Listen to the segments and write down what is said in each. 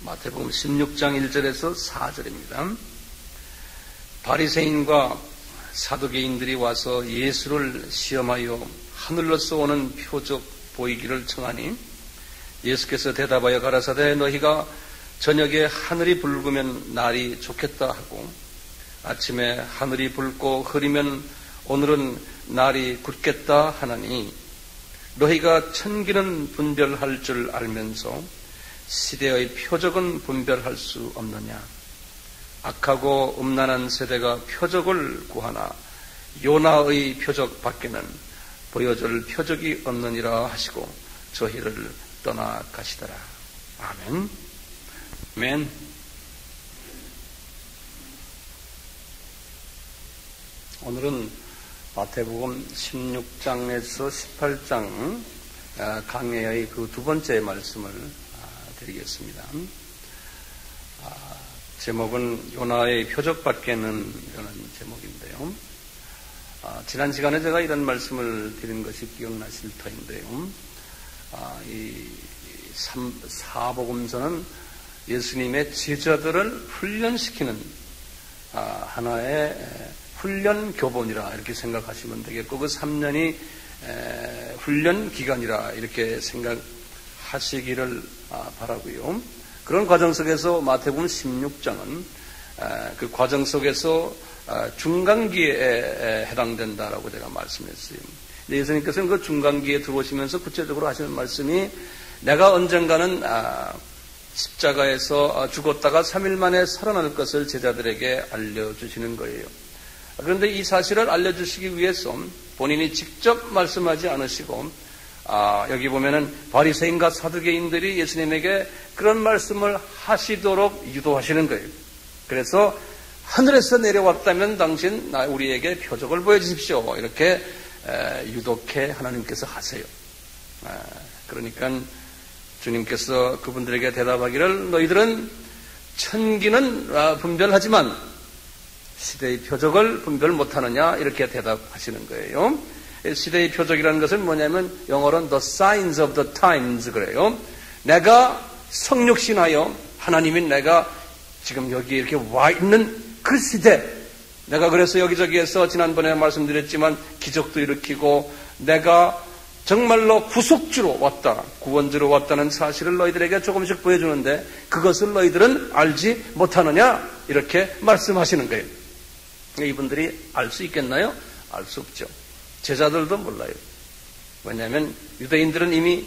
마태복음 16장 1절에서 4절입니다. 바리새인과 사두개인들이 와서 예수를 시험하여 하늘로서 오는 표적 보이기를 청하니 예수께서 대답하여 가라사대 너희가 저녁에 하늘이 붉으면 날이 좋겠다 하고 아침에 하늘이 붉고 흐리면 오늘은 날이 굳겠다 하나니 너희가 천기는 분별할 줄 알면서 시대의 표적은 분별할 수 없느냐. 악하고 음란한 세대가 표적을 구하나 요나의 표적 밖에는 보여줄 표적이 없느니라 하시고 저희를 떠나가시더라. 아멘. 아멘. 오늘은 마태복음 16장에서 18장 강해의 그 두 번째 말씀을 드리겠습니다. 제목은 요나의 표적밖에는 이라는 제목인데요. 지난 시간에 제가 이런 말씀을 드린 것이 기억나실 터인데요. 이 사복음서는 예수님의 제자들을 훈련시키는 하나의 훈련 교본이라 이렇게 생각하시면 되겠고 그 3년이 훈련 기간이라 이렇게 생각하시기를 바라고요. 그런 과정 속에서 마태복음 16장은 그 과정 속에서 중간기에 해당된다라고 제가 말씀했어요. 예수님께서는 그 중간기에 들어오시면서 구체적으로 하시는 말씀이 내가 언젠가는 십자가에서 죽었다가 3일 만에 살아날 것을 제자들에게 알려주시는 거예요. 그런데 이 사실을 알려주시기 위해서 본인이 직접 말씀하지 않으시고 여기 보면은 바리새인과 사두개인들이 예수님에게 그런 말씀을 하시도록 유도하시는 거예요. 그래서 하늘에서 내려왔다면 당신 우리에게 표적을 보여주십시오. 이렇게 유독해 하나님께서 하세요. 그러니까 주님께서 그분들에게 대답하기를 너희들은 천기는 분별하지만 시대의 표적을 분별 못하느냐 이렇게 대답하시는 거예요. 시대의 표적이라는 것은 뭐냐면 영어로는 the signs of the times 그래요. 내가 성육신하여 하나님이 내가 지금 여기 이렇게 와 있는 그 시대, 내가 그래서 여기저기에서 지난번에 말씀드렸지만 기적도 일으키고 내가 정말로 구속주로 왔다, 구원주로 왔다는 사실을 너희들에게 조금씩 보여주는데 그것을 너희들은 알지 못하느냐 이렇게 말씀하시는 거예요. 이분들이 알 수 있겠나요? 알 수 없죠. 제자들도 몰라요. 왜냐하면 유대인들은 이미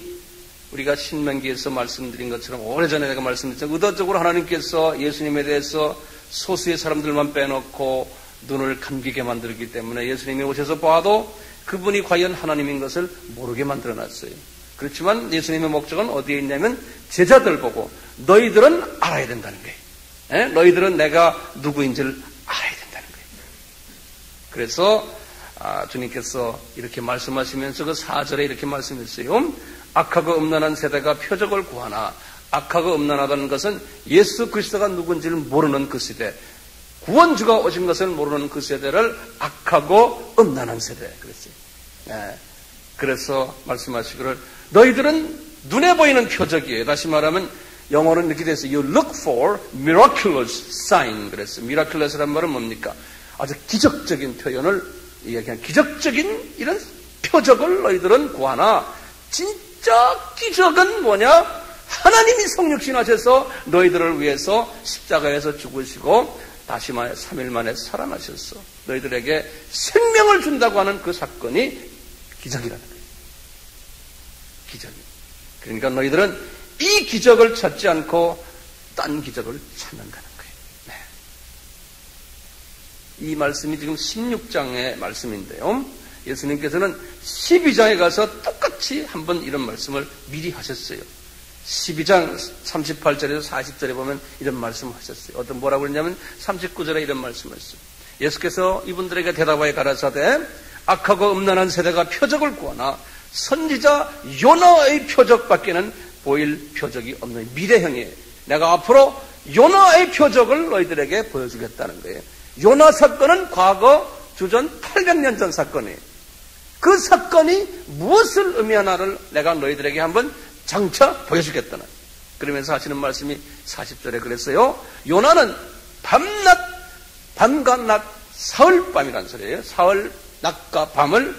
우리가 신명기에서 말씀드린 것처럼 오래전에 내가 말씀드렸죠. 의도적으로 하나님께서 예수님에 대해서 소수의 사람들만 빼놓고 눈을 감기게 만들기 때문에 예수님이 오셔서 봐도 그분이 과연 하나님인 것을 모르게 만들어놨어요. 그렇지만 예수님의 목적은 어디에 있냐면 제자들 보고 너희들은 알아야 된다는 거예요. 너희들은 내가 누구인지를 알아야 된다는 거예요. 그래서 주님께서 이렇게 말씀하시면서 그 4절에 이렇게 말씀했어요. 악하고 음란한 세대가 표적을 구하나 악하고 음란하다는 것은 예수 그리스도가 누군지를 모르는 그 세대, 구원주가 오신 것을 모르는 그 세대를 악하고 음란한 세대 그랬어요. 그래서 말씀하시기를 너희들은 눈에 보이는 표적이에요. 다시 말하면 영어는 이렇게 돼서 You look for miraculous sign 그랬어요. miraculous란 말은 뭡니까? 아주 기적적인 표현을 이야기한 기적적인 이런 표적을 너희들은 구하나 진짜 기적은 뭐냐? 하나님이 성육신하셔서 너희들을 위해서 십자가에서 죽으시고 다시 말해 3일 만에 살아나셨어. 너희들에게 생명을 준다고 하는 그 사건이 기적이라는 거예요. 기적이. 그러니까 너희들은 이 기적을 찾지 않고 딴 기적을 찾는다는 거예요. 네. 이 말씀이 지금 16장의 말씀인데요. 예수님께서는 12장에 가서 똑같이 한번 이런 말씀을 미리 하셨어요. 12장 38절에서 40절에 보면 이런 말씀을 하셨어요. 어떤 뭐라고 그러냐면 39절에 이런 말씀을 했어요. 예수께서 이분들에게 대답하여 가라사대 악하고 음란한 세대가 표적을 구하나 선지자 요나의 표적밖에는 보일 표적이 없는 미래형이에요. 내가 앞으로 요나의 표적을 너희들에게 보여주겠다는 거예요. 요나 사건은 과거 주전 800년 전 사건이에요. 그 사건이 무엇을 의미하나를 내가 너희들에게 한번 장차 보여주겠다는. 그러면서 하시는 말씀이 40절에 그랬어요. 요나는 밤과 낮, 사흘 밤이란 소리예요. 사흘 낮과 밤을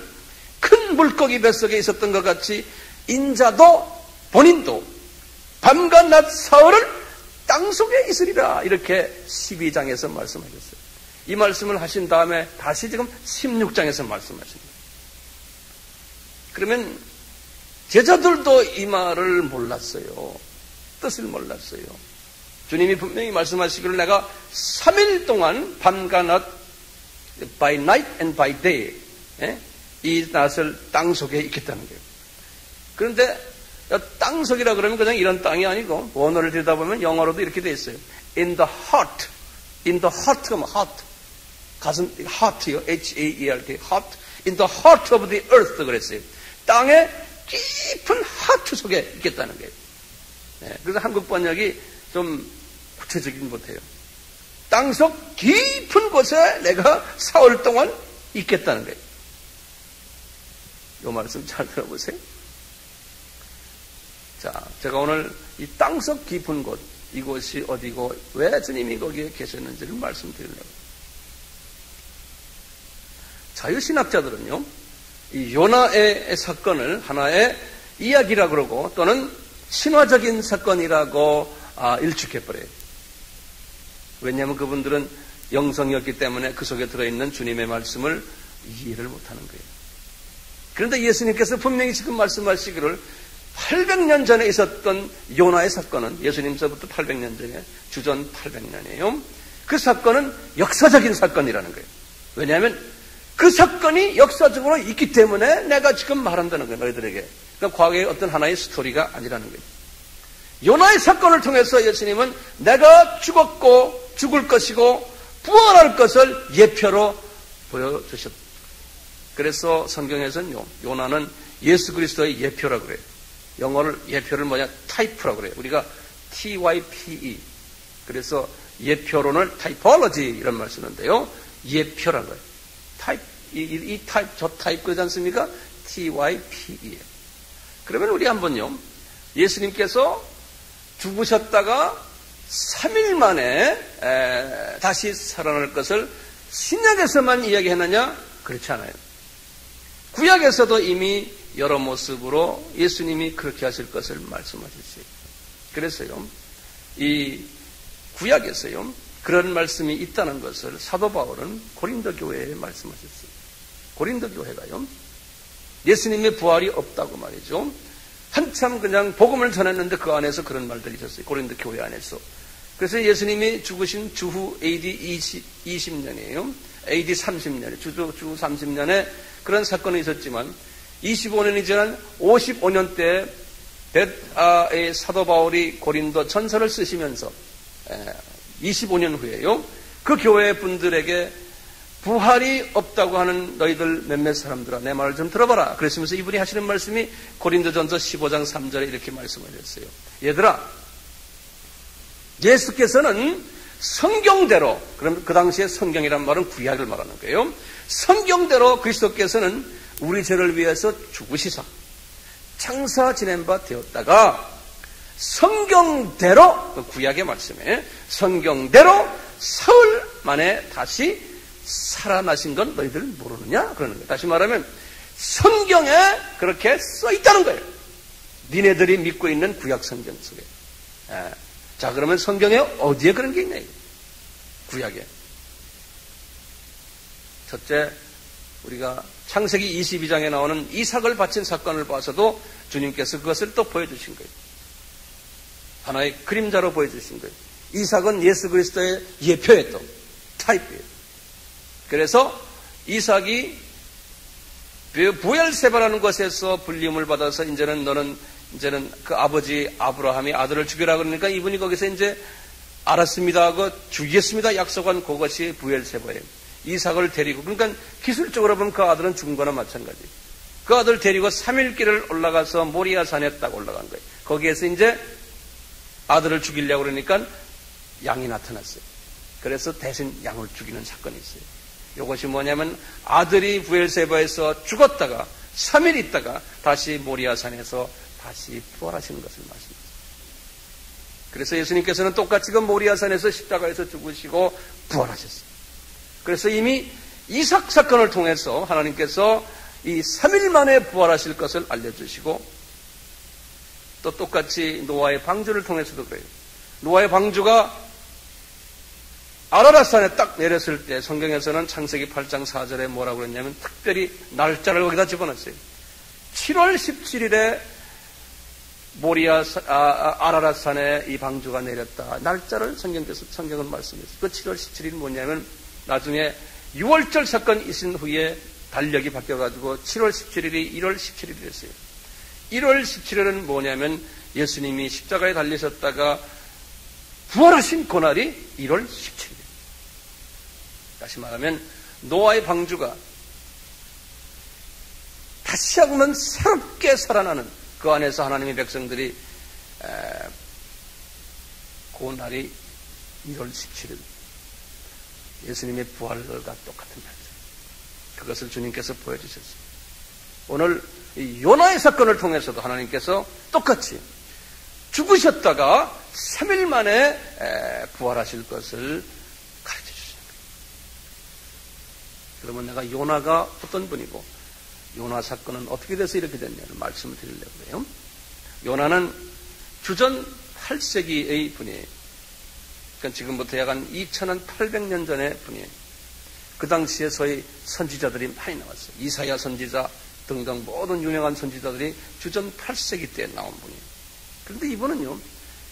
큰 물고기 뱃속에 있었던 것 같이 인자도 본인도 밤과 낮 사흘을 땅속에 있으리라. 이렇게 12장에서 말씀하셨어요. 이 말씀을 하신 다음에 다시 지금 16장에서 말씀하십니다. 그러면 제자들도 이 말을 몰랐어요. 뜻을 몰랐어요. 주님이 분명히 말씀하시기를 내가 3일 동안 밤과 낮, by night and by day, 이 낮을 땅속에 있겠다는 거예요. 그런데 땅속이라 그러면 그냥 이런 땅이 아니고 원어를 들여다보면 영어로도 이렇게 되어 있어요. In the heart. In the heart, 그러면 heart. 가슴, heart요. H-A-E-R-T. heart. In the heart of the earth 그랬어요. 땅의 깊은 하트 속에 있겠다는 거예요. 그래서 한국 번역이 좀 구체적이긴 못해요. 땅속 깊은 곳에 내가 사흘 동안 있겠다는 거예요. 이 말씀 잘 들어보세요. 자, 제가 오늘 이 땅속 깊은 곳, 이곳이 어디고 왜 주님이 거기에 계셨는지를 말씀드리려고. 자유신학자들은요, 이 요나의 사건을 하나의 이야기라고 그러고 또는 신화적인 사건이라고 일축해버려요. 왜냐하면 그분들은 영성이었기 때문에 그 속에 들어있는 주님의 말씀을 이해를 못하는 거예요. 그런데 예수님께서 분명히 지금 말씀하시기를 800년 전에 있었던 요나의 사건은 예수님서부터 800년 전에 주전 800년이에요. 그 사건은 역사적인 사건이라는 거예요. 왜냐하면 그 사건이 역사적으로 있기 때문에 내가 지금 말한다는 거예요. 너희들에게. 그러니까 과거의 어떤 하나의 스토리가 아니라는 거예요. 요나의 사건을 통해서 예수님은 내가 죽었고 죽을 것이고 부활할 것을 예표로 보여주셨다. 그래서 성경에서는요, 요나는 예수 그리스도의 예표라고 그래요. 영어를 예표를 뭐냐? 타이프라고 그래요. 우리가 TYPE. 그래서 예표론을 타이폴로지 이런 말 쓰는데요. 예표라는 거예요. 타입, 이 타입, 저 타입 그러지 않습니까? TYPE. 그러면 우리 한번요, 예수님께서 죽으셨다가 3일 만에 다시 살아날 것을 신약에서만 이야기했느냐? 그렇지 않아요. 구약에서도 이미 여러 모습으로 예수님이 그렇게 하실 것을 말씀하셨어요. 그래서요, 이 구약에서요, 그런 말씀이 있다는 것을 사도 바울은 고린도 교회에 말씀하셨어요. 고린도 교회가요, 예수님의 부활이 없다고 말이죠. 한참 그냥 복음을 전했는데 그 안에서 그런 말들이 있었어요. 고린도 교회 안에서. 그래서 예수님이 죽으신 주후 AD 20년이에요. AD 30년, 주후 30년에 그런 사건이 있었지만 25년이 지난 55년 때 사도 바울이 고린도 전서를 쓰시면서 25년 후에요, 그 교회 분들에게 부활이 없다고 하는 너희들 몇몇 사람들아 내 말을 좀 들어봐라. 그랬으면서 이분이 하시는 말씀이 고린도전서 15장 3절에 이렇게 말씀하셨어요. 얘들아, 예수께서는 성경대로, 그럼 그 당시에 성경이란 말은 구약을 말하는 거예요. 성경대로 그리스도께서는 우리 죄를 위해서 죽으시사 창사 지낸 바 되었다가 성경대로, 그 구약의 말씀에 성경대로 사흘 만에 다시 살아나신 건 너희들 모르느냐? 그러는 거예요. 다시 말하면 성경에 그렇게 써 있다는 거예요. 니네들이 믿고 있는 구약 성경 속에. 자, 그러면 성경에 어디에 그런 게 있냐? 구약에. 첫째, 우리가 창세기 22장에 나오는 이삭을 바친 사건을 봐서도 주님께서 그것을 또 보여주신 거예요. 하나의 그림자로 보여주신 거예요. 이삭은 예수 그리스도의 예표에 또 타입이에요. 그래서 이삭이 부엘세바라는 곳에서 불림을 받아서 이제는 그 아버지 아브라함이 아들을 죽여라 그러니까 이분이 거기서 이제 알았습니다 하고 죽이겠습니다 약속한 그것이 부엘세바예요. 이삭을 데리고, 그러니까 기술적으로 보면 그 아들은 죽은 거나 마찬가지예요. 그 아들 데리고 3일 길을 올라가서 모리아 산에 딱 올라간 거예요. 거기에서 이제 아들을 죽이려고 그러니까 양이 나타났어요. 그래서 대신 양을 죽이는 사건이 있어요. 이것이 뭐냐면 아들이 부엘세바에서 죽었다가 3일 있다가 다시 모리아산에서 다시 부활하시는 것을 말씀하십니다. 그래서 예수님께서는 똑같이 그 모리아산에서 십자가에서 죽으시고 부활하셨어요. 그래서 이미 이삭 사건을 통해서 하나님께서 이 3일 만에 부활하실 것을 알려주시고, 또 똑같이 노아의 방주를 통해서도 그래요. 노아의 방주가 아라랏산에 딱 내렸을 때 성경에서는 창세기 8장 4절에 뭐라고 그랬냐면 특별히 날짜를 거기다 집어넣었어요. 7월 17일에 아라랏산에 이 방주가 내렸다. 날짜를 성경은 말씀했어요. 그 7월 17일이 뭐냐면 나중에 6월절 사건이 있은 후에 달력이 바뀌어가지고 7월 17일이 1월 17일이 됐어요. 1월 17일은 뭐냐면 예수님이 십자가에 달리셨다가 부활하신 그날이 1월 17일이에요. 다시 말하면 노아의 방주가 다시 한번 새롭게 살아나는 그 안에서 하나님의 백성들이 그 날이 1월 17일 예수님의 부활과 똑같은 날이죠. 그것을 주님께서 보여주셨어요. 오늘 이 요나의 사건을 통해서도 하나님께서 똑같이 죽으셨다가 3일 만에 부활하실 것을 가르쳐 주시는 거예요. 그러면 내가 요나가 어떤 분이고 요나 사건은 어떻게 돼서 이렇게 됐냐를 말씀을 드리려고 해요. 요나는 주전 8세기의 분이에요. 그러니까 지금부터 약 한 2800년 전의 분이에요. 그 당시에 소위 선지자들이 많이 나왔어요. 이사야 선지자 등등 모든 유명한 선지자들이 주전 8세기 때 나온 분이에요. 그런데 이분은요,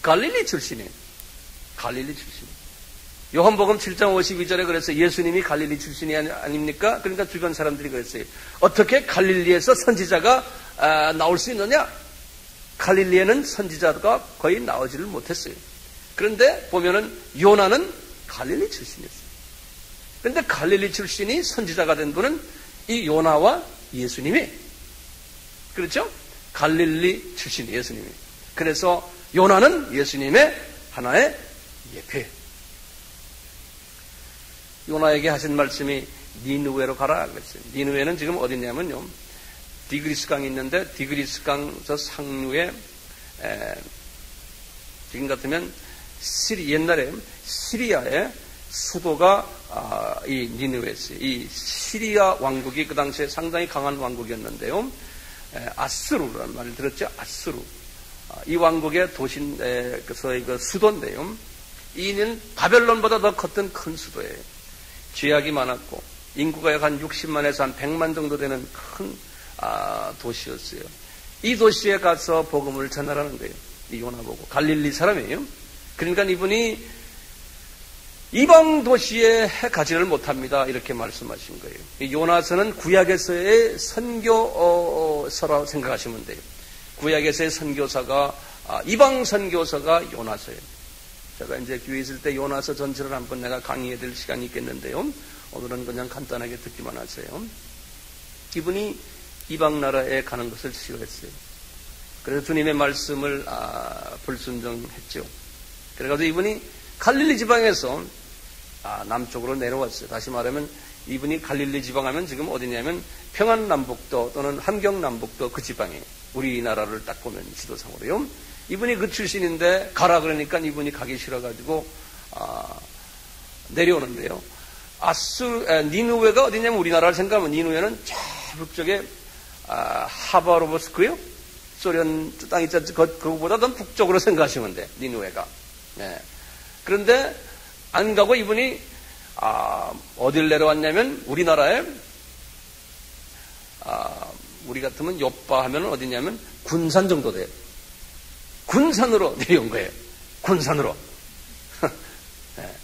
갈릴리 출신이에요. 갈릴리 출신. 요한복음 7장 52절에 그래서 예수님이 갈릴리 출신이 아닙니까? 그러니까 주변 사람들이 그랬어요. 어떻게 갈릴리에서 선지자가 나올 수 있느냐? 갈릴리에는 선지자가 거의 나오지를 못했어요. 그런데 보면은 요나는 갈릴리 출신이었어요. 그런데 갈릴리 출신이 선지자가 된 분은 이 요나와 예수님이, 그렇죠? 갈릴리 출신 예수님이. 그래서 요나는 예수님의 하나의 예표예요. 요나에게 하신 말씀이 니느웨로 가라 그랬어요. 니느웨는 지금 어디냐면요, 디그리스 강이 있는데 디그리스 강 저 상류에 지금 같으면 옛날에 시리아의 수도가 이 니느웨였어요. 이 시리아 왕국이 그 당시에 상당히 강한 왕국이었는데요. 아스루라는 말을 들었죠. 아스루. 이 왕국의 도시, 그 수도인데요. 이는 바벨론보다 더 컸던 큰 수도예요. 죄악이 많았고 인구가 약 한 60만에서 한 100만 정도 되는 큰 도시였어요. 이 도시에 가서 복음을 전하라는 거예요. 이 요나 보고. 갈릴리 사람이에요. 그러니까 이분이 이방 도시에 가지를 못합니다. 이렇게 말씀하신 거예요. 이 요나서는 구약에서의 선교서라고 생각하시면 돼요. 구약에서의 선교사가 이방 선교사가 요나서예요. 제가 이제 교회 있을 때 요나서 전체를 한번 내가 강의해 드릴 시간이 있겠는데요. 오늘은 그냥 간단하게 듣기만 하세요. 이분이 이방 나라에 가는 것을 싫어했어요. 그래서 주님의 말씀을 불순종했죠. 그래가지고 이분이 갈릴리 지방에서 남쪽으로 내려왔어요. 다시 말하면 이분이 갈릴리 지방 하면 지금 어디냐면 평안남북도 또는 함경남북도 그 지방에 우리나라를 딱 보면 지도상으로요. 이분이 그 출신인데 가라 그러니까 이분이 가기 싫어가지고 내려오는데요. 니느웨가 어디냐면 우리나라를 생각하면 니느웨는 저 북쪽에 하바로브스크요. 소련 땅 있지 그거보다 더 북쪽으로 생각하시면 돼. 니느웨가. 네. 그런데 안 가고 이분이 어딜 내려왔냐면 우리나라에 우리 같으면 요빠 하면 어디냐면 군산 정도 돼요. 군산으로 내려온 거예요. 군산으로. 네.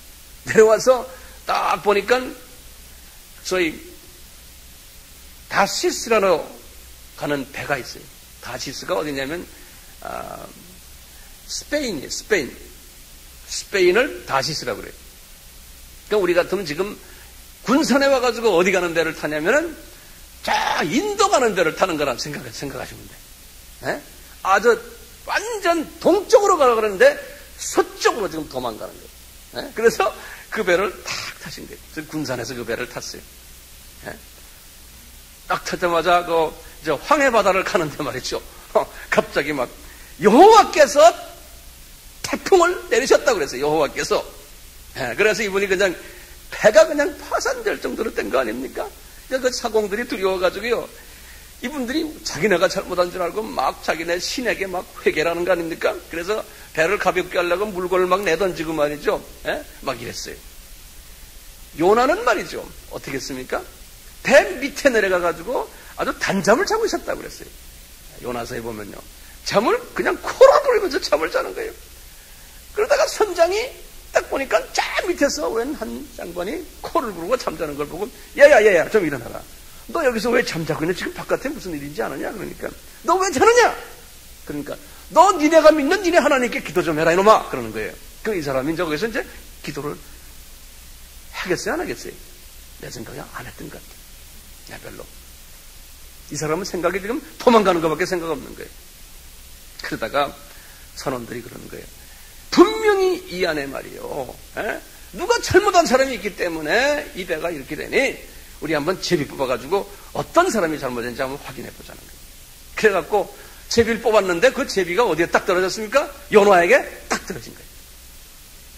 내려와서 딱 보니까 저희 다시스라로 가는 배가 있어요. 다시스가 어디냐면 스페인이에요. 스페인을 다시스라고 그래요. 그러니까 우리 같으면 지금 군산에 와가지고 어디 가는 데를 타냐면은 저 인도 가는 데를 타는 거라 생각하시면 돼요. 네? 아주 완전 동쪽으로 가라 그러는데 서쪽으로 지금 도망가는 거예요. 네? 그래서 그 배를 탁 타신 거예요. 군산에서 그 배를 탔어요. 네? 딱 타자마자 이제 황해 바다를 가는데 말이죠. 갑자기 막 여호와께서 태풍 태풍을 내리셨다고 그랬어요. 여호와께서. 그래서 이분이 그냥 배가 그냥 파산될 정도로 된 거 아닙니까? 그 사공들이 두려워가지고요. 이분들이 자기네가 잘못한 줄 알고 막 자기네 신에게 막 회개라는 거 아닙니까? 그래서 배를 가볍게 하려고 물건을 막 내던지고 말이죠. 막 이랬어요. 요나는 말이죠. 어떻게 했습니까? 배 밑에 내려가가지고 아주 단잠을 자고 있었다고 그랬어요. 요나서에 보면요. 잠을 그냥 코로 돌리면서 잠을 자는 거예요. 그러다가 선장이 딱 보니까 저 밑에서 웬 한 장관이 코를 부르고 잠자는 걸 보고 야야야야 좀 일어나라. 너 여기서 왜 잠자고 있냐? 지금 바깥에 무슨 일인지 아느냐? 그러니까 너 왜 자느냐? 그러니까 너 니네가 믿는 니네 하나님께 기도 좀 해라 이놈아 그러는 거예요. 그 이 사람이 이제 거기서 이제 기도를 하겠어요 안 하겠어요? 내 생각에 안 했던 것 같아요. 별로. 이 사람은 생각이 지금 도망가는 것밖에 생각 없는 거예요. 그러다가 선원들이 그러는 거예요. 분명히 이 안에 말이요. 누가 잘못한 사람이 있기 때문에 이 배가 이렇게 되니 우리 한번 제비 뽑아가지고 어떤 사람이 잘못했는지 한번 확인해 보자는 거예요. 그래갖고 제비를 뽑았는데 그 제비가 어디에 딱 떨어졌습니까? 요나에게 딱 떨어진 거예요.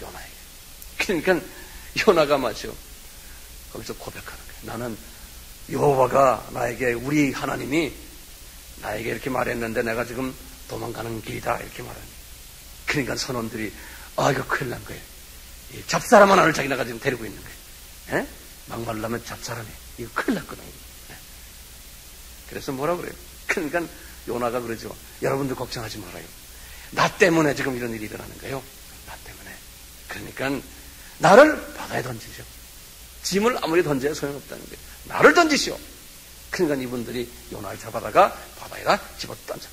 요나에게. 그러니까 요나가 마죠. 거기서 고백하는 거예요. 나는 여호와가 나에게 우리 하나님이 나에게 이렇게 말했는데 내가 지금 도망가는 길이다 이렇게 말하는 거예요. 그러니까 선원들이 이거 큰일 난 거예요. 잡사람 하나를 자기네가 지금 데리고 있는 거예요. 막말라면 잡사람이 이거 큰일 났거든. 그래서 뭐라 그래요? 그러니까 요나가 그러죠. 여러분들 걱정하지 말아요. 나 때문에 지금 이런 일이 일어나는 거예요. 나 때문에. 그러니까 나를 바다에 던지죠. 짐을 아무리 던져야 소용없다는 거예요. 나를 던지시오. 그러니까 이분들이 요나를 잡아다가 바다에다 집어 던져버렸어요.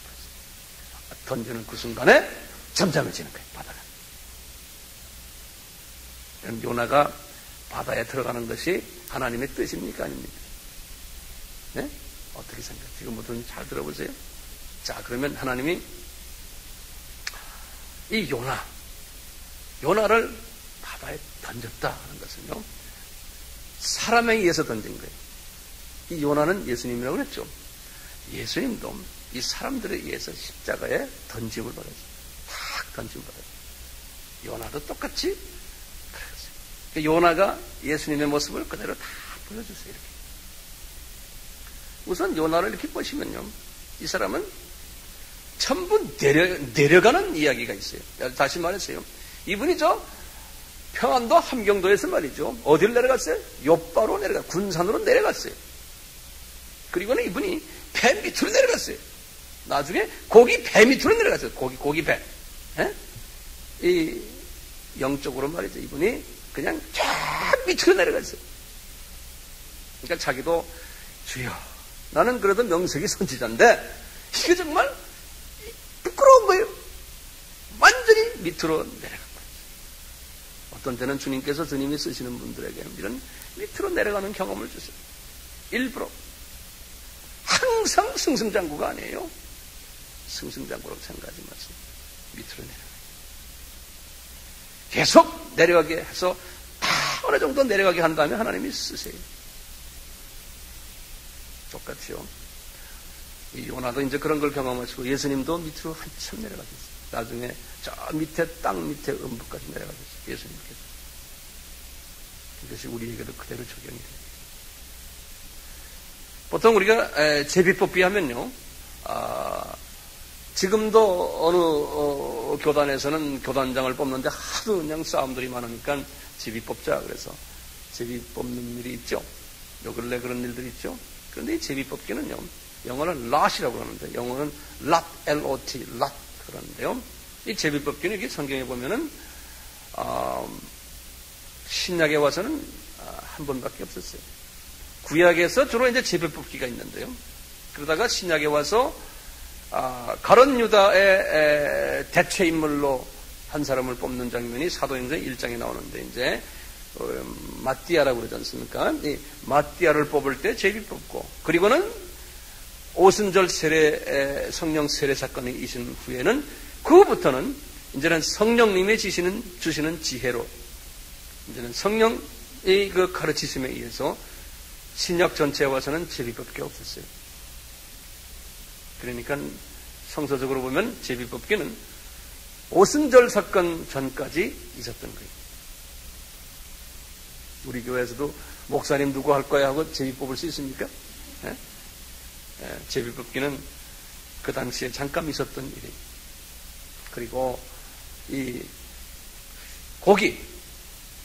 던지는 그 순간에 잠잠해지는 거예요. 바다가. 요나가 바다에 들어가는 것이 하나님의 뜻입니까? 아닙니까? 네? 어떻게 생각해요? 지금 모두 잘 들어보세요. 자, 그러면 하나님이 이 요나를 바다에 던졌다 하는 것은요, 사람에 의해서 던진 거예요. 이 요나는 예수님이라고 그랬죠. 예수님도 이 사람들에 의해서 십자가에 던짐을 받았어요. 탁 던짐을 받았어요. 요나도 똑같이 그랬어요. 요나가 예수님의 모습을 그대로 다 보여주세요. 이렇게. 우선 요나를 이렇게 보시면요, 이 사람은 전부 내려가는 이야기가 있어요. 다시 말해서요, 이분이 평안도 함경도에서 말이죠, 어디를 내려갔어요? 욥바로 내려갔어요. 군산으로 내려갔어요. 그리고는 이분이 배 밑으로 내려갔어요. 나중에 고기 배 밑으로 내려갔어요. 고기 배. 이 영적으로 말이죠, 이분이 그냥 쫙 밑으로 내려갔어요. 그러니까 자기도 주여, 나는 그래도 명색이 선지자인데 이게 정말 부끄러운 거예요. 완전히 밑으로 내려간 거예요. 어떤 때는 주님께서 주님이 쓰시는 분들에게 이런 밑으로 내려가는 경험을 주세요. 일부러. 항상 승승장구가 아니에요. 승승장구라고 생각하지 마세요. 밑으로 내려가요. 계속 내려가게 해서 다 어느 정도 내려가게 한 다음에 하나님이 쓰세요. 똑같이요. 이 요나도 이제 그런 걸 경험하시고 예수님도 밑으로 한참 내려가셨어요. 나중에 저 밑에 땅 밑에 음부까지 내려가셨어요. 예수님께서. 이것이 우리에게도 그대로 적용이 돼요. 보통 우리가 제비뽑기 하면요, 지금도 어느 교단에서는 교단장을 뽑는데 하도 그냥 싸움들이 많으니까 제비 뽑자 그래서 제비 뽑는 일이 있죠. 요 근래 그런 일들이 있죠. 그런데 이 제비 뽑기는요, 영어는 lot이라고 하는데 영어는 lot, L-O-T, lot 그러는데요. 이 제비 뽑기는 이게 성경에 보면은 신약에 와서는 한 번밖에 없었어요. 구약에서 주로 이제 제비 뽑기가 있는데요. 그러다가 신약에 와서 가룟 유다의 대체 인물로 한 사람을 뽑는 장면이 사도행전 1장에 나오는데 이제 마띠아라고 그러지 않습니까? 이 마띠아를 뽑을 때 제비 뽑고, 그리고는 오순절 세례 성령 세례 사건이 있은 후에는 그후부터는 이제는 성령님이 주시는 지혜로 이제는 성령의 그 가르치심에 의해서 신약 전체에 와서는 제비뽑기가 없었어요. 그러니까 성서적으로 보면 제비뽑기는 오순절 사건 전까지 있었던 거예요. 우리 교회에서도 목사님 누구 할 거야 하고 제비 뽑을 수 있습니까? 예? 예, 제비 뽑기는 그 당시에 잠깐 있었던 일이에요. 그리고 이 고기,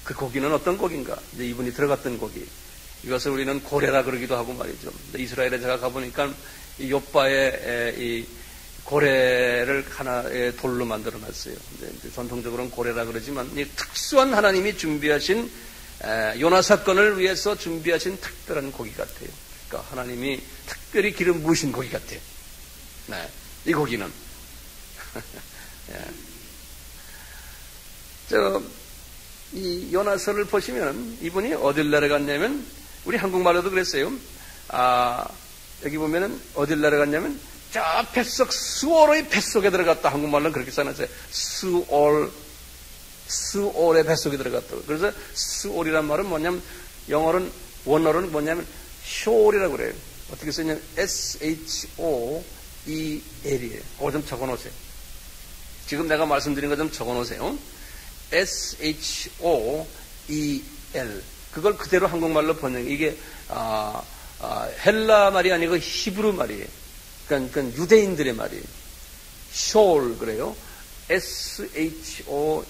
그 고기는 어떤 고기인가? 이제 이분이 들어갔던 고기. 이것을 우리는 고래라 그러기도 하고 말이죠. 이스라엘에 제가 가보니까 이 욥바에 이 고래를 하나의 돌로 만들어 놨어요. 이제 전통적으로는 고래라 그러지만 이 특수한 하나님이 준비하신 요나 사건을 위해서 준비하신 특별한 고기 같아요. 그러니까 하나님이 특별히 기름 부으신 고기 같아요. 네, 이 고기는 이 요나서를 보시면 이분이 어딜 내려갔냐면 우리 한국말로도 그랬어요. 여기 보면은 어딜 내려갔냐면 저 뱃속 수올의 뱃속에 들어갔다. 한국말로는 그렇게 써놨어요. 수올의 뱃속에 들어갔다고. 그래서 수올이란 말은 뭐냐면 영어로는 원어로는 뭐냐면 쇼올이라고 그래요. 어떻게 쓰냐면 SHOEL이에요. 그거 좀 적어놓으세요. 지금 내가 말씀드린 거 좀 적어놓으세요. SHOEL. 그걸 그대로 한국말로 번역. 이게 헬라 말이 아니고 히브리 말이에요. 그러니까 유대인들의 말이에요. 쇼올 그래요. SHOEL.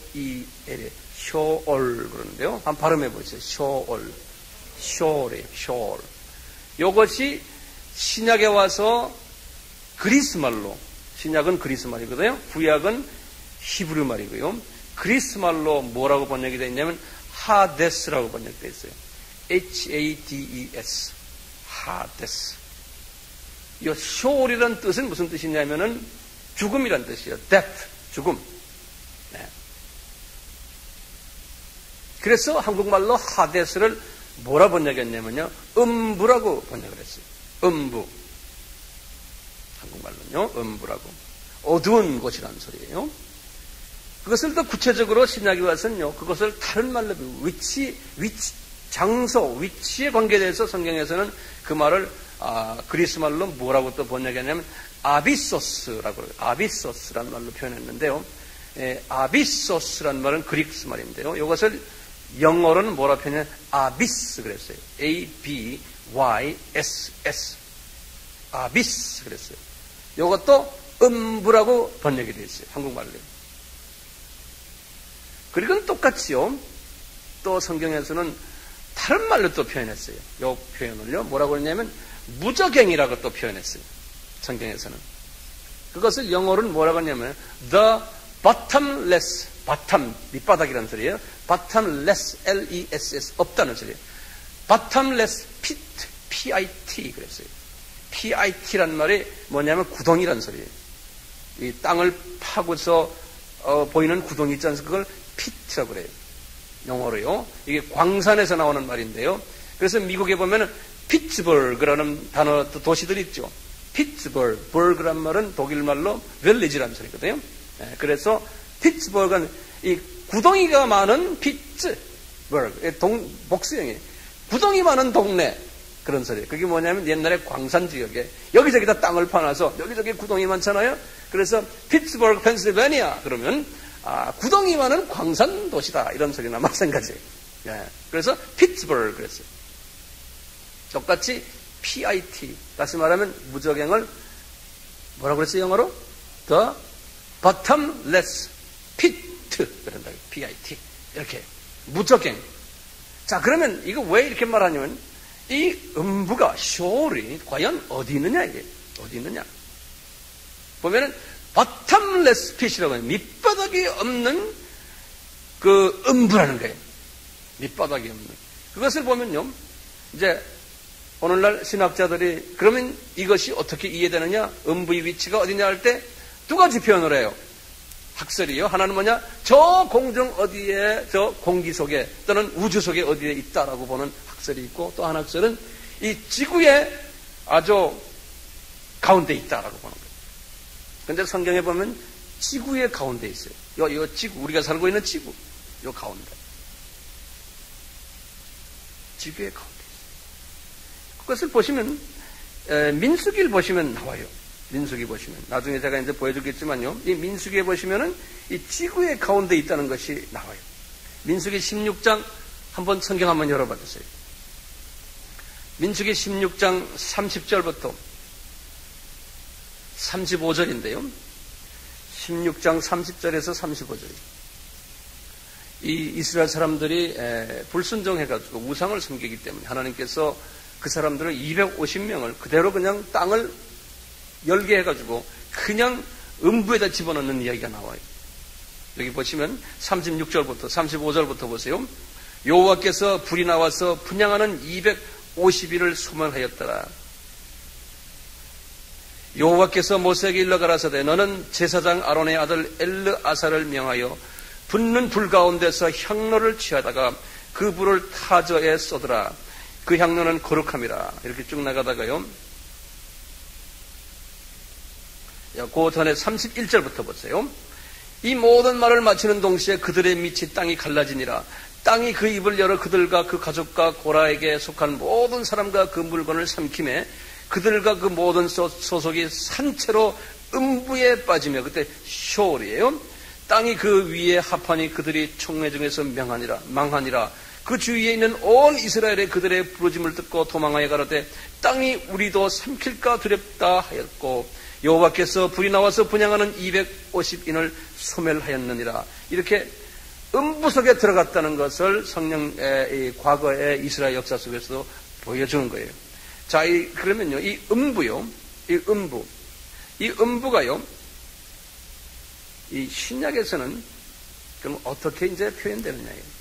쇼올 그러는데요. 한번 발음해 보세요. 쇼올. 쇼올이에요. 쇼올. 이것이 신약에 와서 그리스 말로, 신약은 그리스 말이거든요. 구약은 히브리 말이고요. 그리스 말로 뭐라고 번역이 되어 있냐면 하데스라고 번역되어 있어요. HADES. 하데스. 이 쇼올이라는 뜻은 무슨 뜻이냐면은 죽음이란 뜻이에요. death. 죽음. 네. 그래서 한국말로 하데스를 뭐라 번역했냐면요. 음부라고 번역을 했어요. 음부. 한국말로는요. 음부라고. 어두운 곳이라는 소리예요. 그것을 더 구체적으로 신약에 와서는요. 그것을 다른 말로 위치, 장소, 위치에 관계돼서 성경에서는 그 말을 그리스 말로 뭐라고 또 번역했냐면 아비소스라고 그래요. 아비소스라는 말로 표현했는데요. 아비소스라는 말은 그리스 말인데요. 이것을 영어로는 뭐라 표현해? 아비스 그랬어요. ABYSS. 아비스 그랬어요. 이것도 음부라고 번역이 되어 있어요. 한국말로. 그리고 똑같이요. 또 성경에서는 다른 말로 또 표현했어요. 이 표현을요. 뭐라고 했냐면 무저갱이라고 또 표현했어요. 성경에서는. 그것을 영어로는 뭐라고 하냐면 the bottomless, bottom, 밑바닥이라는 소리예요. bottomless, L-E-S-S, 없다는 소리예요. bottomless pit, P-I-T 그랬어요. P-I-T라는 말이 뭐냐면 구덩이라는 소리예요. 이 땅을 파고서 보이는 구덩이 있지 않습니까? 그걸 pit라고 그래요. 영어로요. 이게 광산에서 나오는 말인데요. 그래서 미국에 보면은 피츠버그라는 단어 도시들 있죠. 피츠버그, 버그란 말은 독일말로 벨리지라는 소리거든요. 네, 그래서 피츠버그는 이 구덩이가 많은 피츠버그, 복수형이에요. 구덩이 많은 동네 그런 소리. 그게 뭐냐면 옛날에 광산 지역에 여기저기 다 땅을 파놔서 여기저기 구덩이 많잖아요. 그래서 피츠버그, 펜실베니아 그러면 구덩이 많은 광산 도시다 이런 소리나 마찬가지예요. 네, 그래서 피츠버그 그랬어요. 똑같이 PIT, 다시 말하면 무저갱을 뭐라고 그랬어요, 영어로? The bottomless pit. 그런다. PIT. 이렇게. 무저갱. 자, 그러면 이거 왜 이렇게 말하냐면, 이 음부가, 쇼올이 과연 어디 있느냐, 이게. 어디 있느냐. 보면은, bottomless pit이라고 해요. 밑바닥이 없는 그 음부라는 거예요. 밑바닥이 없는. 그것을 보면요, 이제, 오늘날 신학자들이 그러면 이것이 어떻게 이해되느냐? 음부의 위치가 어디냐 할 때 두 가지 표현을 해요. 학설이요. 하나는 뭐냐? 저 공중 어디에, 저 공기 속에 또는 우주 속에 어디에 있다라고 보는 학설이 있고 또 한 학설은 이 지구의 아주 가운데 있다라고 보는 거예요. 그런데 성경에 보면 지구의 가운데 있어요. 요 지구, 우리가 살고 있는 지구, 요 가운데. 지구의 가운데. 그것을 보시면 민수기를 보시면 나와요. 민수기 보시면 나중에 제가 이제 보여주겠지만요. 이 민수기에 보시면은 이 지구의 가운데 있다는 것이 나와요. 민수기 16장 한번 성경 한번 열어봐 주세요. 민수기 16장 30절부터 35절인데요. 16장 30절에서 35절. 이 이스라엘 사람들이 불순종해가지고 우상을 섬기기 때문에 하나님께서 그 사람들을 250명을 그대로 그냥 땅을 열게 해가지고 그냥 음부에다 집어넣는 이야기가 나와요. 여기 보시면 36절부터 35절부터 보세요. 여호와께서 불이 나와서 분향하는 250일을 소멸하였더라. 여호와께서 모세에게 일러 가라사대 너는 제사장 아론의 아들 엘르아사를 명하여 붙는 불 가운데서 향로를 취하다가 그 불을 타저에 쏟으라. 그 향로는 거룩함이라. 이렇게 쭉 나가다가요. 그 전에 31절부터 보세요. 이 모든 말을 마치는 동시에 그들의 밑이 땅이 갈라지니라. 땅이 그 입을 열어 그들과 그 가족과 고라에게 속한 모든 사람과 그 물건을 삼키매 그들과 그 모든 소속이 산채로 음부에 빠지며 그때 쇼올이에요. 땅이 그 위에 합하니 그들이 총회 중에서 망하니라. 그 주위에 있는 온 이스라엘의 그들의 부르짐을 듣고 도망하여 가로되 땅이 우리도 삼킬까 두렵다 하였고 여호와께서 불이 나와서 분향하는 250인을 소멸하였느니라. 이렇게 음부 속에 들어갔다는 것을 성령의 과거의 이스라엘 역사 속에서도 보여주는 거예요. 자, 그러면요, 이 음부가요, 이 신약에서는 그럼 어떻게 이제 표현되느냐예요.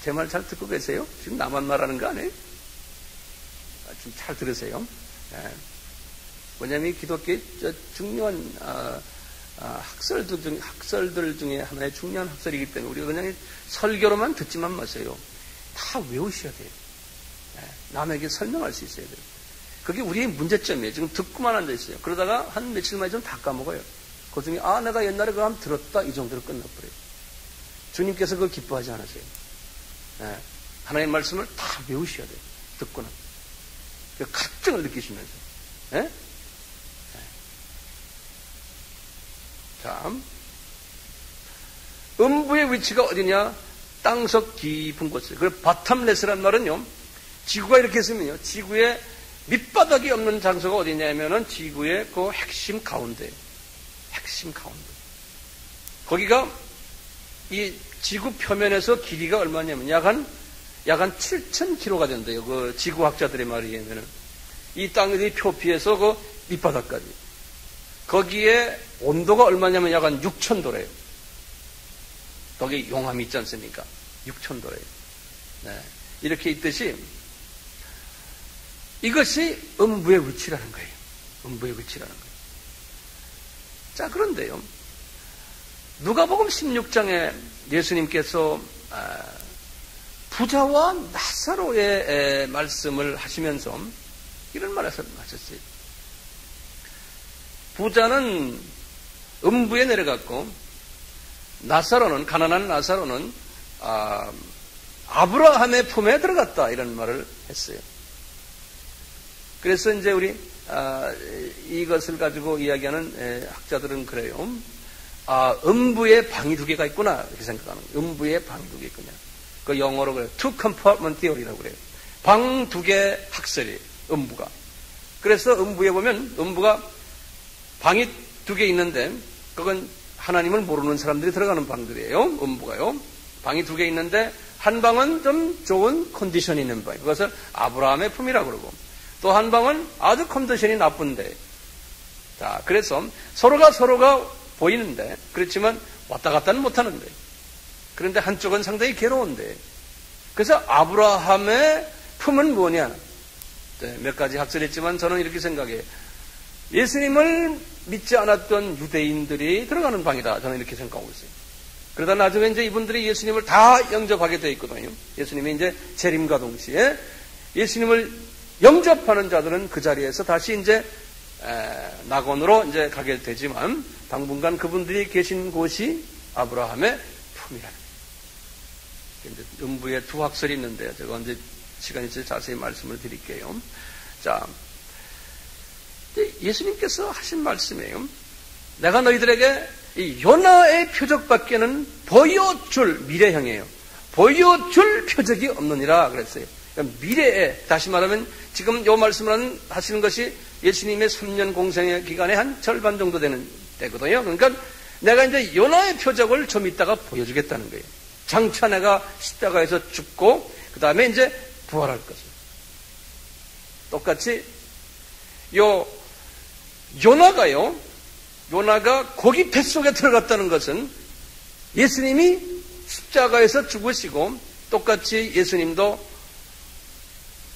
제 말 잘 듣고 계세요? 지금 나만 말하는 거 아니에요? 좀 잘 들으세요. 뭐냐면 기독교의 중요한 학설들 중에 하나의 중요한 학설이기 때문에 우리가 그냥 설교로만 듣지만 마세요. 다 외우셔야 돼요. 남에게 설명할 수 있어야 돼요. 그게 우리의 문제점이에요. 지금 듣고만 앉아 있어요. 그러다가 한 며칠 만에 좀 다 까먹어요. 그 중에 내가 옛날에 그거 한번 들었다 이 정도로 끝나버려요. 주님께서 그걸 기뻐하지 않으세요. 하나님의 말씀을 다 외우셔야 돼요. 듣고는. 그 갈증을 느끼시면서. 자, 음부의 위치가 어디냐? 땅속 깊은 곳이에요. 그리고 바텀레스란 말은요, 지구가 이렇게 있으면요, 지구의 밑바닥이 없는 장소가 어디냐면은 지구의 그 핵심 가운데. 거기가 이 지구 표면에서 길이가 얼마냐면 약 한 7,000km가 된대요. 그 지구학자들의 말에 의하면은. 이 땅의 표피에서 그 밑바닥까지. 거기에 온도가 얼마냐면 약 한 6,000도래요. 거기 용암이 있지 않습니까? 6,000도래요. 네. 이렇게 있듯이 이것이 음부의 위치라는 거예요. 음부의 위치라는 거예요. 자, 그런데요. 누가복음 16장에 예수님께서 부자와 나사로의 말씀을 하시면서 이런 말을 하셨어요. 부자는 음부에 내려갔고 나사로는, 가난한 나사로는 아브라함의 품에 들어갔다, 이런 말을 했어요. 그래서 이제 우리 이것을 가지고 이야기하는 학자들은 그래요. 음부에 방이 두 개가 있구나, 이렇게 생각하는 거예요. 음부에 방이 두 개 있구나. 그 영어로 그래요. Two compartment theory라고 그래요. 방 두 개 학설이에요. 음부가. 그래서 음부에 보면 음부가 방이 두 개 있는데 그건 하나님을 모르는 사람들이 들어가는 방들이에요. 음부가요. 방이 두 개 있는데 한 방은 좀 좋은 컨디션이 있는 방. 그것을 아브라함의 품이라고 그러고 또 한 방은 아주 컨디션이 나쁜데. 자, 그래서 서로가 보이는데 그렇지만 왔다 갔다는 못하는데 그런데 한쪽은 상당히 괴로운데 그래서 아브라함의 품은 뭐냐? 네, 몇 가지 학설이 있지만 저는 이렇게 생각해요. 예수님을 믿지 않았던 유대인들이 들어가는 방이다. 저는 이렇게 생각하고 있어요. 그러다 나중에 이제 이분들이 예수님을 다 영접하게 되어 있거든요. 예수님이 이제 재림과 동시에 예수님을 영접하는 자들은 그 자리에서 다시 이제 낙원으로 이제 가게 되지만 당분간 그분들이 계신 곳이 아브라함의 품이라는 거예요. 음부에 두 학설이 있는데 제가 언제 시간이 있을 때 자세히 말씀을 드릴게요. 자, 예수님께서 하신 말씀이에요. 내가 너희들에게 이 요나의 표적밖에는 보여줄 미래형이에요. 보여줄 표적이 없느니라 그랬어요. 그러니까 미래에, 다시 말하면 지금 요 말씀을 하시는 것이 예수님의 3년 공생의 기간의 한 절반 정도 되는 때거든요. 그러니까 내가 이제 요나의 표적을 좀 이따가 보여주겠다는 거예요. 장차 내가 십자가에서 죽고 그 다음에 이제 부활할 것을. 똑같이 요나가 고기 뱃속에 들어갔다는 것은 예수님이 십자가에서 죽으시고 똑같이 예수님도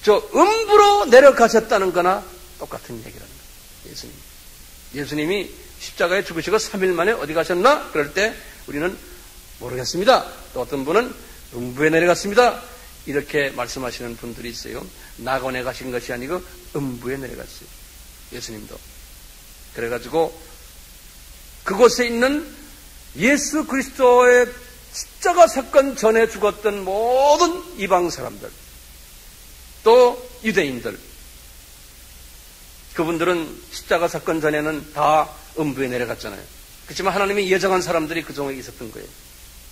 저 음부로 내려가셨다는 거나 똑같은 얘기라는 거예요. 예수님이 십자가에 죽으시고 3일 만에 어디 가셨나? 그럴 때 우리는 모르겠습니다. 또 어떤 분은 음부에 내려갔습니다. 이렇게 말씀하시는 분들이 있어요. 낙원에 가신 것이 아니고 음부에 내려갔어요. 예수님도. 그래가지고 그곳에 있는 예수 그리스도의 십자가 사건 전에 죽었던 모든 이방 사람들, 또 유대인들, 그분들은 십자가 사건 전에는 다 음부에 내려갔잖아요. 그렇지만 하나님이 예정한 사람들이 그 중에 있었던 거예요.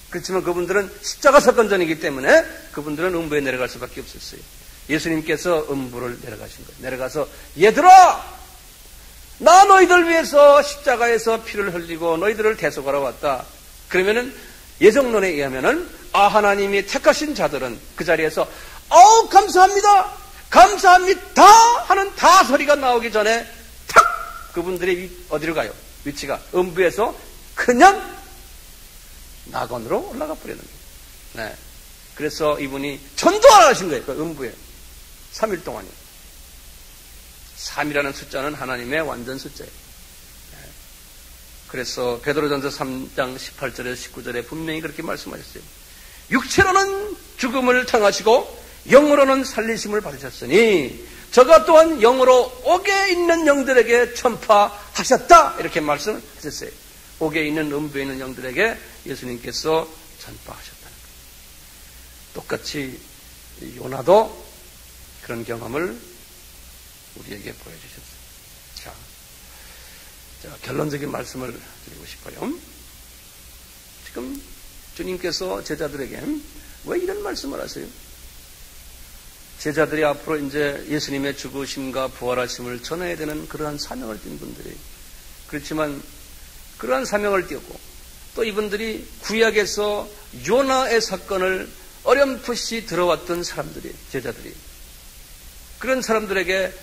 그렇지만 그분들은 십자가 사건 전이기 때문에 그분들은 음부에 내려갈 수밖에 없었어요. 예수님께서 음부를 내려가신 거예요. 내려가서 얘들아! 나 너희들 위해서 십자가에서 피를 흘리고 너희들을 대속하러 왔다. 그러면은 예정론에 의하면은 하나님이 택하신 자들은 그 자리에서 감사합니다! 감사합니다! 하는 다 소리가 나오기 전에 탁! 그분들이 어디로 가요? 위치가 음부에서 그냥 낙원으로 올라가 버리는 거예요. 네. 그래서 이분이 전도하러 가신 거예요. 그 음부에. 3일 동안이요. 3이라는 숫자는 하나님의 완전 숫자예요. 네. 그래서 베드로전서 3장 18절에서 19절에 분명히 그렇게 말씀하셨어요. 육체로는 죽음을 당하시고 영으로는 살리심을 받으셨으니 저가 또한 영으로 옥에 있는 영들에게 전파하셨다. 이렇게 말씀하셨어요. 옥에 있는 음부에 있는 영들에게 예수님께서 전파하셨다는 거예요. 똑같이 요나도 그런 경험을 우리에게 보여주셨어요. 자, 결론적인 말씀을 드리고 싶어요. 지금 주님께서 제자들에게 왜 이런 말씀을 하세요? 제자들이 앞으로 이제 예수님의 죽으심과 부활하심을 전해야 되는 그러한 사명을 띈 분들이, 그렇지만 그러한 사명을 띄고 또 이분들이 구약에서 요나의 사건을 어렴풋이 들어왔던 사람들이, 제자들이, 그런 사람들에게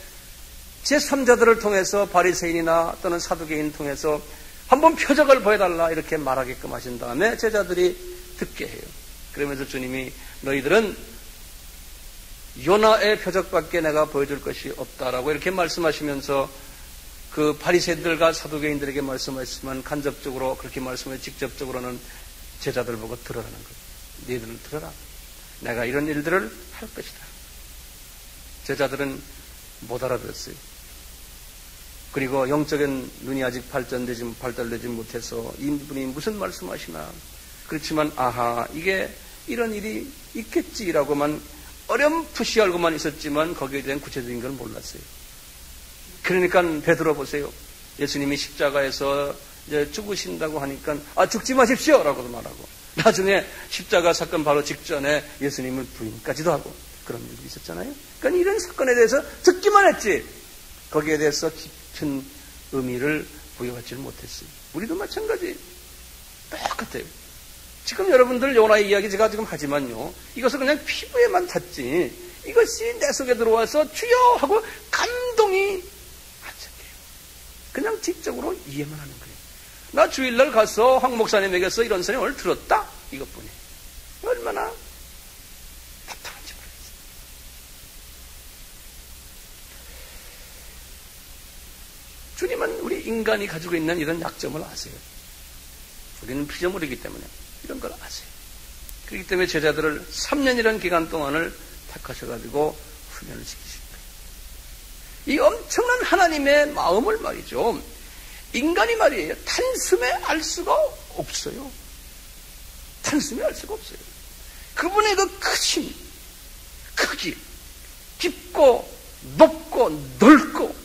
제3자들을 통해서 바리새인이나 또는 사두개인 통해서 한번 표적을 보여달라 이렇게 말하게끔 하신 다음에 제자들이 듣게 해요. 그러면서 주님이 너희들은 요나의 표적밖에 내가 보여줄 것이 없다라고 이렇게 말씀하시면서 그 바리새인들과 사두개인들에게 말씀하시지만 간접적으로 그렇게 말씀해 직접적으로는 제자들 보고 들으라는 거예요. 너희들은 들어라. 내가 이런 일들을 할 것이다. 제자들은 못 알아들었어요. 그리고 영적인 눈이 아직 발달되지 못해서 이분이 무슨 말씀하시나. 그렇지만 이게 이런 일이 있겠지라고만 어렴풋이 알고만 있었지만 거기에 대한 구체적인 걸 몰랐어요. 그러니까 베드로 보세요. 예수님이 십자가에서 이제 죽으신다고 하니까 죽지 마십시오 라고도 말하고, 나중에 십자가 사건 바로 직전에 예수님을 부인까지도 하고 그런 일이 있었잖아요. 그러니까 이런 사건에 대해서 듣기만 했지 거기에 대해서 깊은 의미를 부여하지 못했어요. 우리도 마찬가지 똑같아요. 지금 여러분들 요나의 이야기 제가 지금 하지만요, 이것을 그냥 피부에만 닿지 이것이 내 속에 들어와서 주여 하고 감동이 안 생겨요. 그냥 지적으로 이해만 하는 거예요. 나 주일날 가서 황 목사님에게서 이런 설명을 들었다, 이것뿐이에요. 얼마나 답답한지 모르겠어요. 주님은 우리 인간이 가지고 있는 이런 약점을 아세요. 우리는 피조물이기 때문에 이런 걸 아세요. 그렇기 때문에 제자들을 3년이라는 기간 동안을 택하셔가지고 훈련을 시키신 거예요. 이 엄청난 하나님의 마음을 말이죠, 인간이 말이에요, 단숨에 알 수가 없어요. 단숨에 알 수가 없어요. 그분의 그 크심, 크기, 깊고 높고 넓고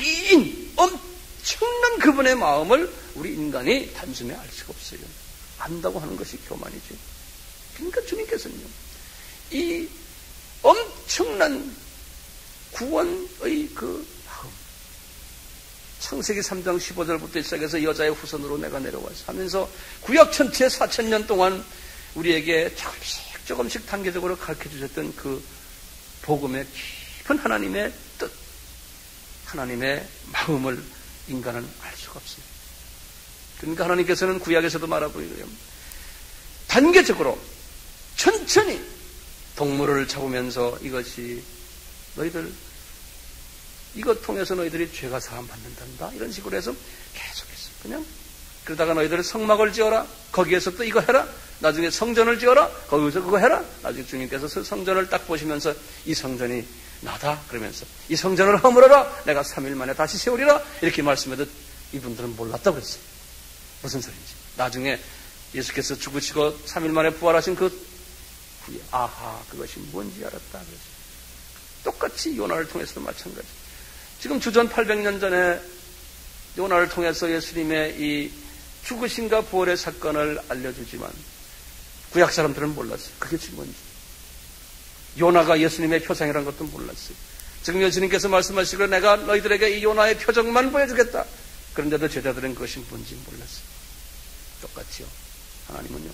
긴 엄청난 그분의 마음을 우리 인간이 단숨에 알 수가 없어요. 안다고 하는 것이 교만이죠. 그러니까 주님께서는요, 이 엄청난 구원의 그 마음, 창세기 3장 15절부터 시작해서 여자의 후손으로 내가 내려와서 하면서 구약 전체 4,000년 동안 우리에게 조금씩 단계적으로 가르쳐 주셨던 그 복음의 깊은 하나님의 뜻, 하나님의 마음을 인간은 알 수가 없어요. 그러니까 하나님께서는 구약에서도 말하고요, 단계적으로 천천히 동물을 잡으면서 이것이 너희들 이것 통해서 너희들이 죄가 사함 받는단다 이런 식으로 해서 계속했어. 그냥 그러다가 너희들 성막을 지어라, 거기에서 또 이거 해라, 나중에 성전을 지어라, 거기서 그거 해라. 나중에 주님께서 성전을 딱 보시면서 이 성전이 나다 그러면서 이 성전을 허물어라, 내가 3일 만에 다시 세우리라 이렇게 말씀해도 이분들은 몰랐다고 그랬어요. 무슨 소리인지. 나중에 예수께서 죽으시고 3일 만에 부활하신 그 후에 아하 그것이 뭔지 알았다 그랬어요. 똑같이 요나를 통해서도 마찬가지. 지금 주전 800년 전에 요나를 통해서 예수님의 이 죽으심과 부활의 사건을 알려주지만 구약 사람들은 몰랐어요. 그게 뭔지. 요나가 예수님의 표상이라는 것도 몰랐어요. 지금 예수님께서 말씀하시기로 내가 너희들에게 이 요나의 표정만 보여주겠다. 그런데도 제자들은 그것이 뭔지 몰랐어요. 똑같이요. 하나님은요,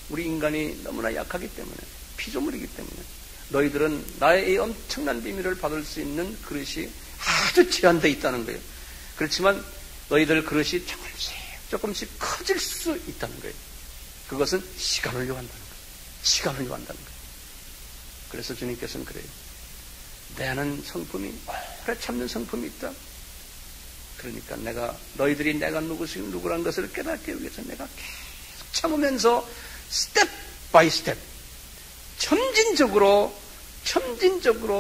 우리 인간이 너무나 약하기 때문에, 피조물이기 때문에 너희들은 나의 이 엄청난 비밀을 받을 수 있는 그릇이 아주 제한되어 있다는 거예요. 그렇지만 너희들 그릇이 조금씩 커질 수 있다는 거예요. 그것은 시간을 요한다는 거예요. 시간을 요한다는 거예요. 그래서 주님께서는 그래요. 내 안은 성품이 오래 참는 성품이 있다. 그러니까 너희들이 내가 누구란 것을 깨닫기 위해서 내가 계속 참으면서 스텝 바이 스텝 점진적으로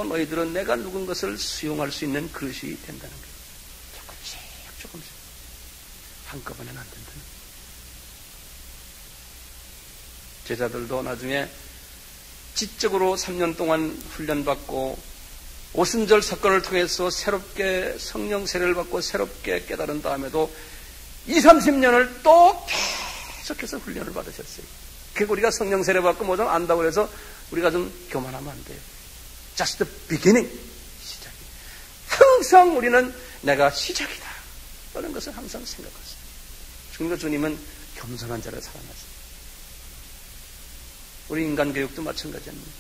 너희들은 내가 누군 것을 수용할 수 있는 그릇이 된다는 거예요. 조금씩 한꺼번에는 안 된다는 거예요. 제자들도 나중에 지적으로 3년 동안 훈련받고 오순절 사건을 통해서 새롭게 성령 세례를 받고 새롭게 깨달은 다음에도 20-30년을 또 계속해서 훈련을 받으셨어요. 그리고 우리가 성령 세례 받고 뭐 좀 안다고 해서 우리가 좀 교만하면 안 돼요. Just the beginning. 시작이. 항상 우리는 내가 시작이다. 라는 것을 항상 생각하세요. 그러니까 주님은 겸손한 자를 사랑하세요. 우리 인간 교육도 마찬가지 아닙니까?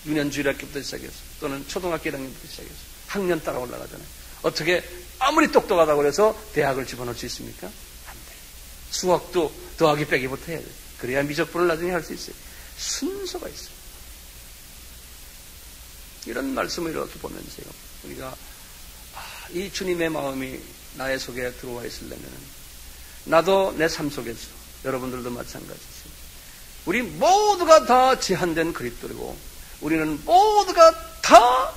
유년주일학교부터 시작해서 또는 초등학교 1학년부터 시작해서 학년 따라 올라가잖아요. 어떻게 아무리 똑똑하다고 해서 대학을 집어넣을 수 있습니까? 안 돼요. 수학도 더하기 빼기부터 해야 돼요. 그래야 미적분을 나중에 할 수 있어요. 순서가 있어요. 이런 말씀을 이렇게 보면서요, 우리가 이 주님의 마음이 나의 속에 들어와 있으려면 나도 내 삶 속에서 여러분들도 마찬가지죠. 우리 모두가 다 제한된 그릇들이고 우리는 모두가 다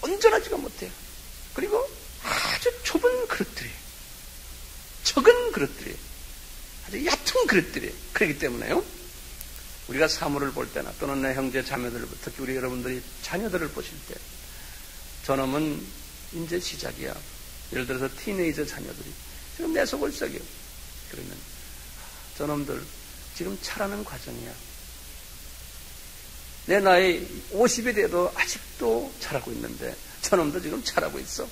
온전하지가 못해요. 그리고 아주 좁은 그릇들이에요. 적은 그릇들이에요. 아주 얕은 그릇들이에요. 그렇기 때문에요, 우리가 사물을 볼 때나 또는 내 형제 자매들, 특히 우리 여러분들이 자녀들을 보실 때 저놈은 이제 시작이야. 예를 들어서 티네이저 자녀들이 지금 내 속을 썩여. 그러면 저놈들 지금 자라는 과정이야. 내 나이 50이 돼도 아직도 자라고 있는데 저놈도 지금 자라고 있어.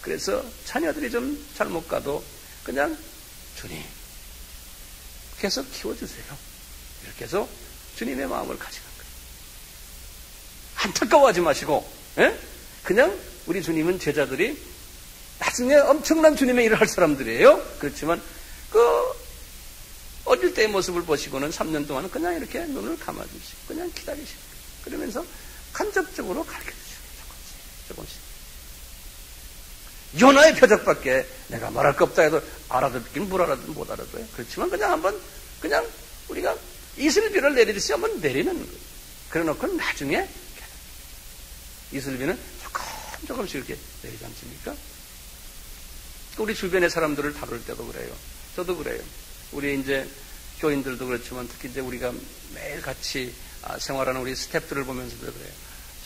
그래서 자녀들이 좀 잘못 가도 그냥 주님 계속 키워주세요. 이렇게 해서 주님의 마음을 가져간 거예요. 안타까워하지 마시고, 그냥 우리 주님은 제자들이 나중에 엄청난 주님의 일을 할 사람들이에요. 그렇지만 어릴 때의 모습을 보시고는 3년 동안은 그냥 이렇게 눈을 감아주시고 그냥 기다리시고 그러면서 간접적으로 가르쳐주시고 조금씩 요나의 표적밖에 내가 말할 거 없다 해도 알아듣긴 뭘 알아듣든 못 알아둬요. 그렇지만 그냥 한번 그냥 우리가 이슬비를 내리듯이 한번 내리는 거예요. 그래 놓고 나중에 이슬비는 조금씩 이렇게 내리지 않습니까? 우리 주변의 사람들을 다룰 때도 그래요. 저도 그래요. 우리 이제 교인들도 그렇지만 특히 이제 우리가 매일 같이 생활하는 우리 스태프들을 보면서도 그래요.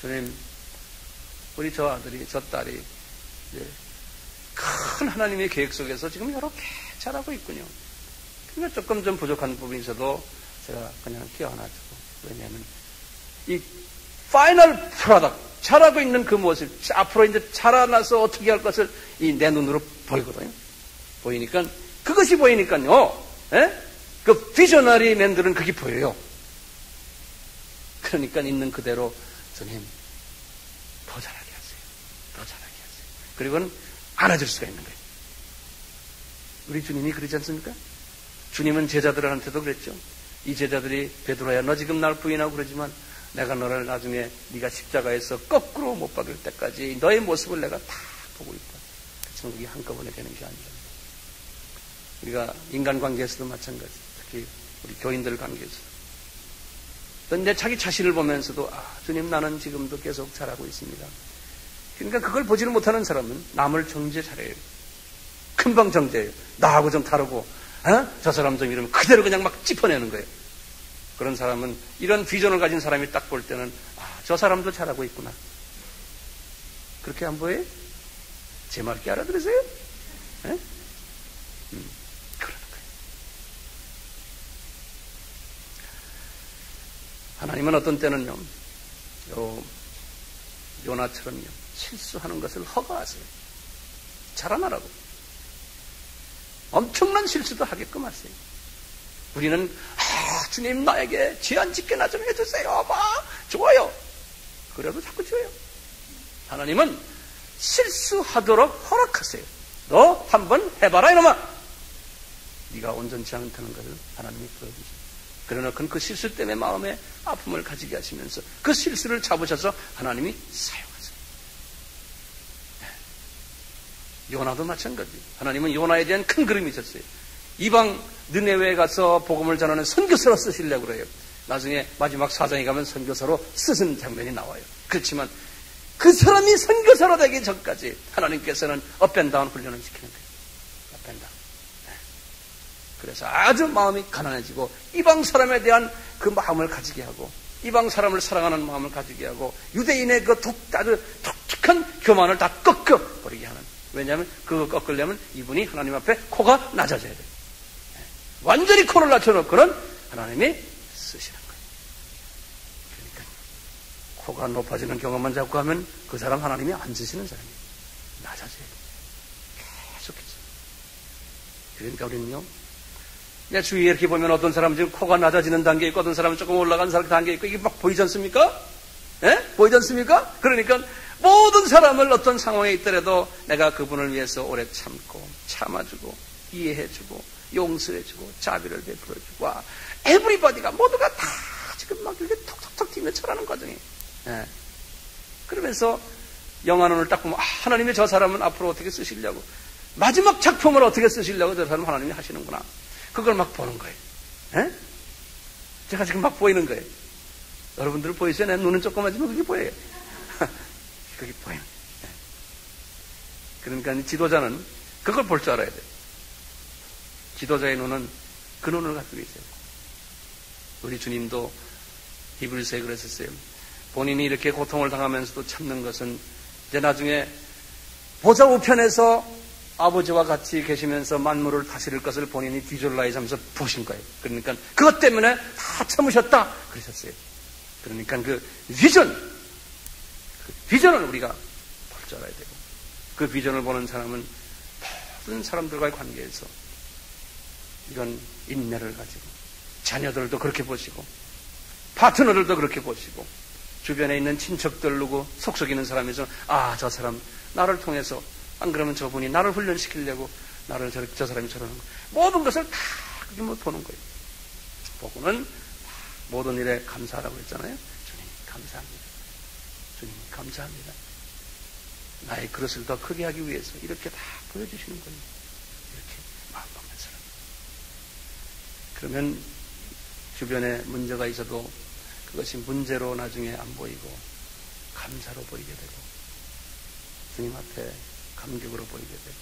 주님, 우리 저 아들이, 저 딸이 큰 하나님의 계획 속에서 지금 이렇게 자라고 있군요. 그러니까 조금 좀 부족한 부분이 있어도 제가 그냥 끼워놔주고, 왜냐하면 이 파이널 프로덕트, 자라고 있는 그 모습, 앞으로 이제 자라나서 어떻게 할 것을 내 눈으로 보이거든요. 보이니까, 그것이 보이니까요, 그 비저너리 맨들은 그게 보여요. 그러니까 있는 그대로, 주님, 더 자라게 하세요. 더 자라게 하세요. 그리고는 안아줄 수가 있는 거예요. 우리 주님이 그러지 않습니까? 주님은 제자들한테도 그랬죠. 이 제자들이 베드로야, 너 지금 날 부인하고 그러지만 내가 너를 나중에 네가 십자가에서 거꾸로 못 박을 때까지 너의 모습을 내가 다 보고 있다. 그렇지만 그게 한꺼번에 되는 게 아니라 우리가 인간관계에서도 마찬가지. 특히 우리 교인들 관계에서 내 자기 자신을 보면서도 주님 나는 지금도 계속 자라고 있습니다. 그러니까 그걸 보지를 못하는 사람은 남을 정죄 잘해요. 금방 정죄해요. 나하고 좀 다르고 저 사람 좀 이러면 그대로 그냥 막 짚어내는 거예요. 그런 사람은 이런 비전을 가진 사람이 딱 볼 때는 저 사람도 잘하고 있구나. 그렇게 안 보여요? 제 말께 알아들으세요? 그러는 거예요. 하나님은 어떤 때는요, 요나처럼요, 실수하는 것을 허가하세요. 자라나라고. 엄청난 실수도 하게끔 하세요. 우리는 주님 나에게 죄 안 짓게 나 좀 해주세요. 좋아요. 그래도 자꾸 줘요. 하나님은 실수하도록 허락하세요. 너 한번 해봐라 이놈아. 네가 온전치 않다는 것을 하나님이 보여주세요. 그러나큰 그 실수 때문에 마음에 아픔을 가지게 하시면서 그 실수를 잡으셔서 하나님이 사용하세요. 요나도 마찬가지. 하나님은 요나에 대한 큰 그림이 있었어요. 이방 느네웨에 가서 복음을 전하는 선교사로 쓰시려고 그래요. 나중에 마지막 4장에 가면 선교사로 쓰신 장면이 나와요. 그렇지만 그 사람이 선교사로 되기 전까지 하나님께서는 업앤다운 훈련을 시키는 거예요. 업앤다운. 그래서 아주 마음이 가난해지고 이방 사람에 대한 그 마음을 가지게 하고 이방 사람을 사랑하는 마음을 가지게 하고 유대인의 그 아주 독특한 교만을 다 꺾어버리게 하는. 왜냐하면 그거 꺾으려면 이분이 하나님 앞에 코가 낮아져야 돼요. 완전히 코를 낮춰놓고는 하나님이 쓰시는 거예요. 그러니까 코가 높아지는 경험만 자꾸 하면 그 사람 하나님이 안 쓰시는 사람이에요. 낮아져야 돼요. 계속해서. 그러니까 우리는요, 내 주위에 이렇게 보면 어떤 사람은 지금 코가 낮아지는 단계에 있고 어떤 사람은 조금 올라간 단계에 있고 이게 막 보이지 않습니까? 보이지 않습니까? 그러니까 모든 사람을 어떤 상황에 있더라도 내가 그분을 위해서 오래 참고 참아주고 이해해주고 용서해주고 자비를 베풀어주고 에브리바디가 모두가 다 지금 막 이렇게 톡톡톡 튀며 쳐라는 과정이에요. 그러면서 영안원을 딱 보면 하나님이 저 사람은 앞으로 어떻게 쓰시려고 마지막 작품을 어떻게 쓰시려고 저 사람 하나님이 하시는구나. 그걸 막 보는 거예요. 제가 지금 막 보이는 거예요. 여러분들 보이세요? 내 눈은 조그마지만 그게 보여요. 그게 보여요. 그러니까 지도자는 그걸 볼 줄 알아야 돼요. 지도자의 눈은 그 눈을 가지고 있어요. 우리 주님도 히브리서에 그랬었어요. 본인이 이렇게 고통을 당하면서도 참는 것은 이제 나중에 보좌 우편에서 아버지와 같이 계시면서 만물을 다스릴 것을 본인이 비주얼라이즈 하면서 보신 거예요. 그러니까 그것 때문에 다 참으셨다 그러셨어요. 그러니까 그 비전을 우리가 볼 줄 알아야 되고 그 비전을 보는 사람은 모든 사람들과의 관계에서 이런 인내를 가지고 자녀들도 그렇게 보시고 파트너들도 그렇게 보시고 주변에 있는 친척들 누구 속썩이는 사람에서 저 사람 나를 통해서 안 그러면 저분이 나를 훈련시키려고 나를 저 사람이 저러는 거 모든 것을 다 그렇게 보는 거예요. 보고는 모든 일에 감사하라고 했잖아요. 주님 감사합니다. 주님 감사합니다. 나의 그릇을 더 크게 하기 위해서 이렇게 다 보여주시는 거예요. 이렇게 마음 먹는 사람. 그러면 주변에 문제가 있어도 그것이 문제로 나중에 안 보이고 감사로 보이게 되고 주님 앞에 감격으로 보이게 되고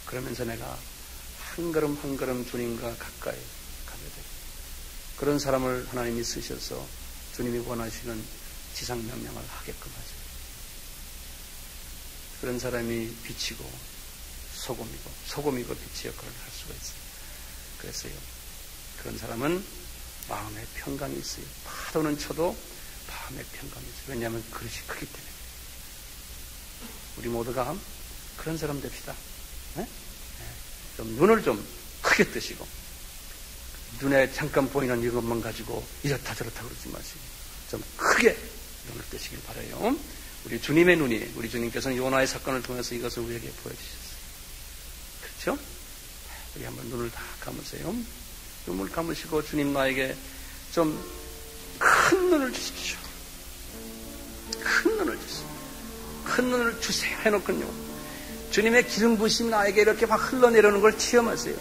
그러면서 내가 한 걸음 한 걸음 주님과 가까이 가게 되고 그런 사람을 하나님이 쓰셔서 주님이 원하시는 지상명령을 하게끔 하세요. 그런 사람이 빛이고 소금이고 빛의 역할을 할 수가 있어요. 그래서요, 그런 사람은 마음에 평강이 있어요. 파도는 쳐도 마음에 평강이 있어요. 왜냐하면 그릇이 크기 때문에. 우리 모두가 그런 사람 됩시다. 네? 좀 눈을 좀 크게 뜨시고, 눈에 잠깐 보이는 이것만 가지고 이렇다 저렇다 그러지 마시고 좀 크게 눈을 뜨시길 바라요. 우리 주님의 눈이, 우리 주님께서는 요나의 사건을 통해서 이것을 우리에게 보여주셨어요. 그렇죠? 우리 한번 눈을 다 감으세요. 눈을 감으시고 주님 나에게 좀 큰 눈을 주십시오. 큰 눈을 주세요. 큰 눈을 주세요 해놓군요. 주님의 기름 부심이 나에게 이렇게 막 흘러내려오는 걸 체험하세요.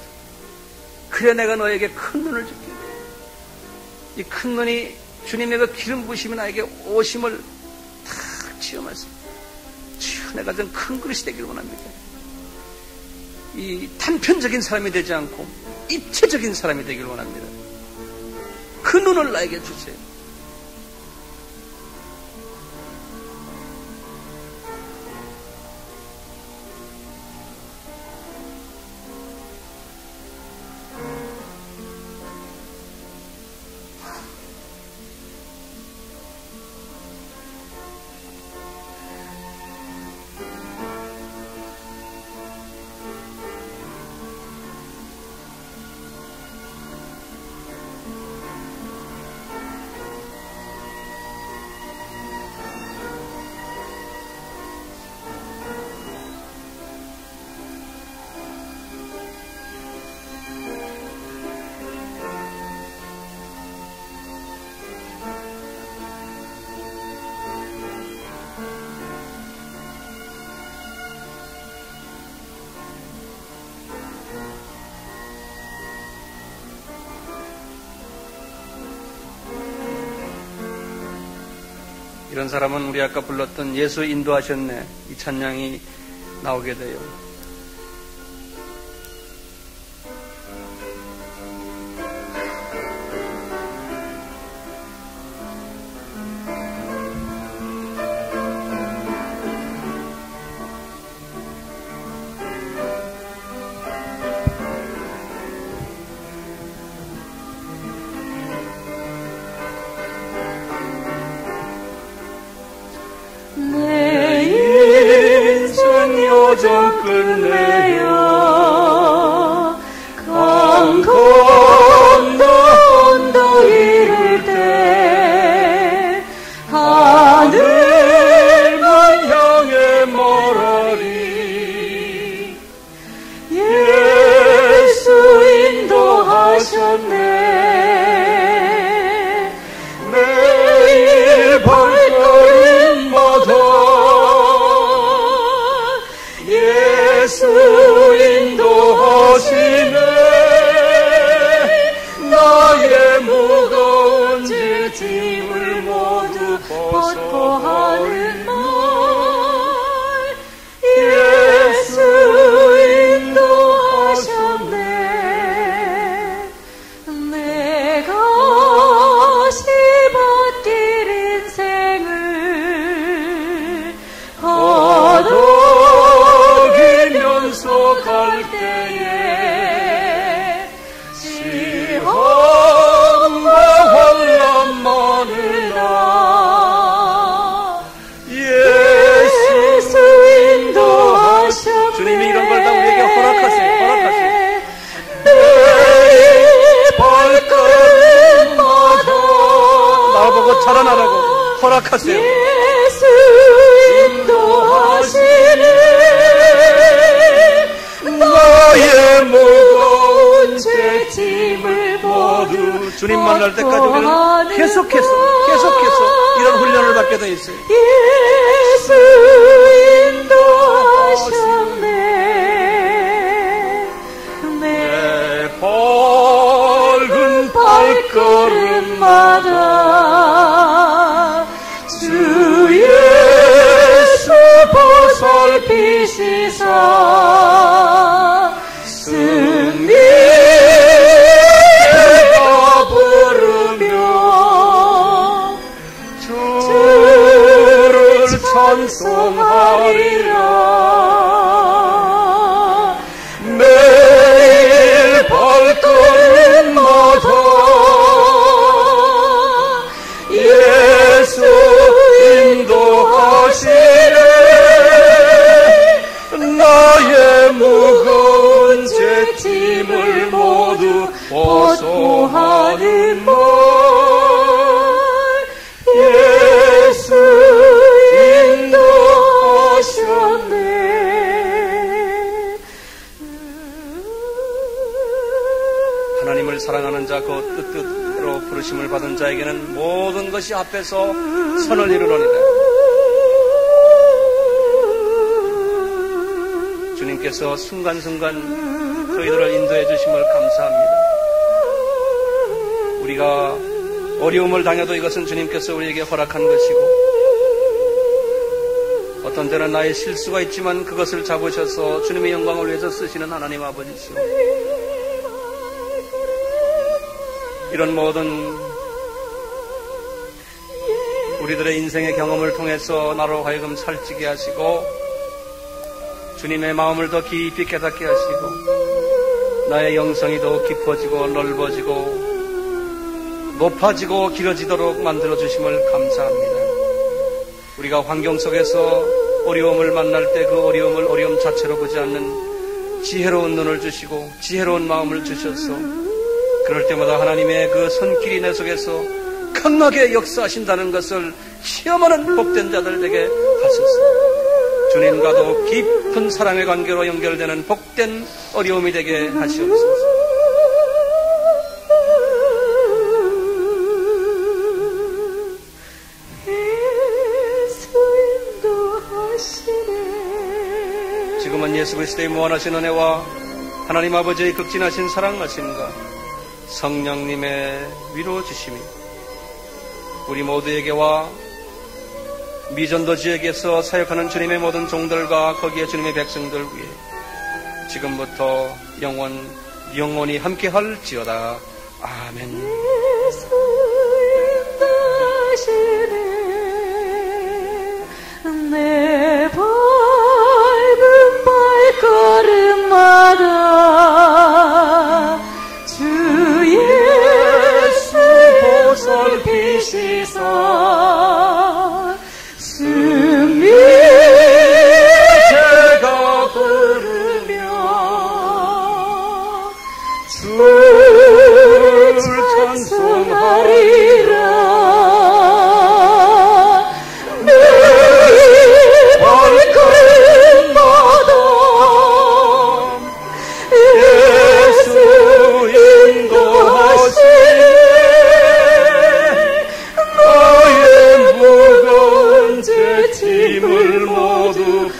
그래 내가 너에게 큰 눈을 줄게. 이 큰 눈이 주님의 그 기름 부심이 나에게 오심을 다 체험하세요. 주여, 내가 좀 큰 그릇이 되기를 원합니다. 이 단편적인 사람이 되지 않고 입체적인 사람이 되기를 원합니다. 그 눈을 나에게 주세요. 이런 사람은 우리 아까 불렀던 예수 인도하셨네, 이 찬양이 나오게 돼요. 요정 끝내요 강 건너 언덕 이를 때 하늘만 향해 멀어리 예수 인도하셨네 매일 발걸음마다 예수 인도하시네 나의 무거운 짐을 모두 벗고 하는 말 예수 인도하셨네 내가 씹어뛸 인생을 갈 때에 시험과 환난 많으나 예수 인도하셨네 주님이 이런 걸 다 우리에게 허락하세요. 내 발걸음마다 나보고 자라나라고 허락하세요. 예수 인도하시네 나의 무거운 죄짐을 모두 주님 만날 때까지 우리는 계속해서 이런 훈련을 받게 돼 있어요. 예수 인도하셨네 내 밝은 발걸음마다 주 예수 보살피시사 승리가 부르며 주를 찬송하리라 하나님을 사랑하는 자, 그 뜻대로 부르심을 받은 자에게는 모든 것이 합해서 선을 이루노니라. 주님께서 순간순간 저희들을 인도해 주심을 감사합니다. 우리가 어려움을 당해도 이것은 주님께서 우리에게 허락한 것이고, 어떤 때는 나의 실수가 있지만 그것을 잡으셔서 주님의 영광을 위해서 쓰시는 하나님 아버지시오. 이런 모든 우리들의 인생의 경험을 통해서 나로 하여금 살찌게 하시고, 주님의 마음을 더 깊이 깨닫게 하시고, 나의 영성이 더 깊어지고 넓어지고 높아지고 길어지도록 만들어주심을 감사합니다. 우리가 환경 속에서 어려움을 만날 때 그 어려움을 어려움 자체로 보지 않는 지혜로운 눈을 주시고 지혜로운 마음을 주셔서 그럴 때마다 하나님의 그 손길이 내 속에서 강하게 역사하신다는 것을 시험하는 복된 자들 되게 하소서. 주님과도 깊은 사랑의 관계로 연결되는 복된 어려움이 되게 하시옵소서. 지금은 예수 그리스도의 무한하신 은혜와 하나님 아버지의 극진하신 사랑하심과 성령님의 위로 주심이 우리 모두에게와 미전도 지역에서 사역하는 주님의 모든 종들과 거기에 주님의 백성들 위해 지금부터 영원히 함께 할지어다. 아멘. 내 밝은 발걸음마다 주 예수 보살피시사 승리의 제가 부르며 주를 찬송하리라.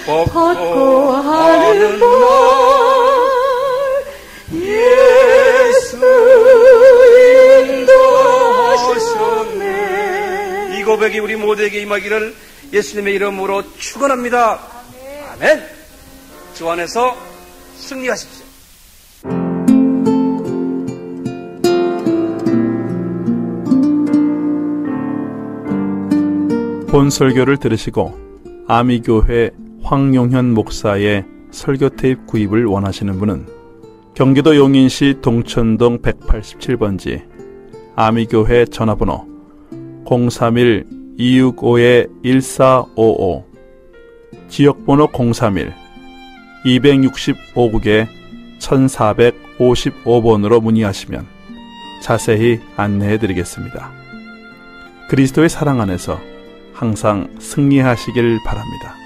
벗고 하는 날 예수 인도하셨네. 이 고백이 우리 모두에게 임하기를 예수님의 이름으로 축원합니다. 아멘. 주 안에서 승리하십시오. 본 설교를 들으시고 아미교회 황용현 목사의 설교 테이프 구입을 원하시는 분은 경기도 용인시 동천동 187번지 아미교회 전화번호 031-265-1455 지역번호 031-265국에 1455번으로 문의하시면 자세히 안내해 드리겠습니다. 그리스도의 사랑 안에서 항상 승리하시길 바랍니다.